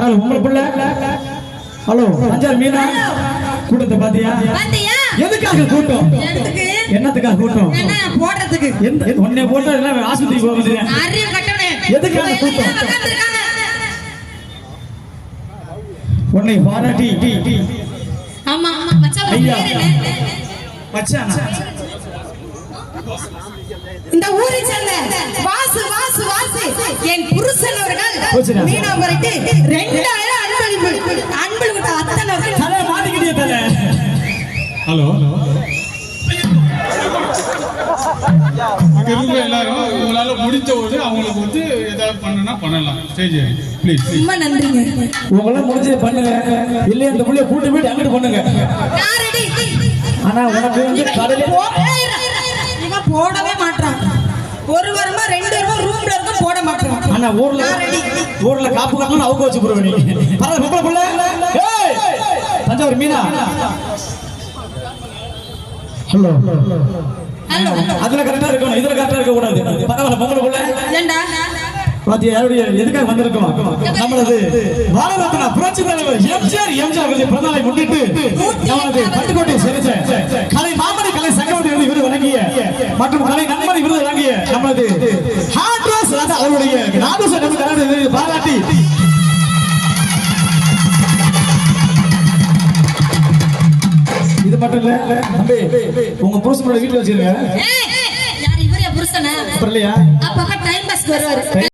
பரவாயில்ல உங்களை பிள்ளை. ஹலோ அஞ்சாறு மீனா கூட்டத்தை பாத்தியா? எதுக்காக கூட்டம்? என்னத்துக்காக கூட்டம்? போடுறதுக்கு. உன்னை போட்டா எல்லாம் ஆஸ்பத்திரி போகுது. எதுக்காக கூட்டம்? உன்னை பாராட்டி ஆமா மச்சான் மச்சானா இந்த ஊரை சேர்ந்த வாசு வாசு வாசு என் புருஷன் அவர்கள் மீனா வரட்டு 2000 அன்பளிப்பு விட்ட அத்தனை தலை மாட்டிக்கிட்டே தலை. ஹலோ எல்லாரும் உங்களால முடிஞ்ச ஒரு அவங்களுக்கு வந்து ஏதாவது பண்ணனா பண்ணலாம். Stage please. ரொம்ப நன்றிங்க. உங்களால முடிஞ்சது பண்ணுங்க. இல்ல இந்த புள்ளைய கூட்டி போய் அங்கிட்டு பண்ணுங்க. ஆனா உனக்கு வந்து கடலே இவன் போடவே மாட்டான். ஒரு வாரமா 2 வாரமா ரூம்ல இருக்க போட மாட்டான். ஆனா ஊர்ல காப்பு கட்டணும் அவங்க வச்சு போறவ நீ. பரவாயில்ல பொம்பளை புள்ள. ஏய் தஞ்சாவூர் மீனா. ஹலோ ஹலோ அதுல கரெக்டா இருக்கணும், இதுல கரெக்டா இருக்க கூடாது. பரவாயில்ல பொம்பளை புள்ள. ஏண்டா பாத்தியா யாருடைய எதுக்காக வந்திருக்கோம்? நம்மளது பாரத புரட்சி தலைவர் எம்ஜிஆர் பிறந்தநாளை முன்னிட்டு நமது பட்டுக்கோட்டை சேர்ந்த கலை மாமணி கலை சங்கமணி விருது வழங்கிய மற்றும் கலை நன்மணி விருது வழங்கிய நமது ஹாட்ராஸ் அவருடைய நாதஸ்வரம் பாராட்டி இது மட்டும் இல்ல தம்பி உங்க புருஷனோட வீட்டுல வச்சிருக்க. யார் இவரே புருஷனா? அப்புறம் இல்லையா? அப்ப டைம் பாஸ் வருவாரு.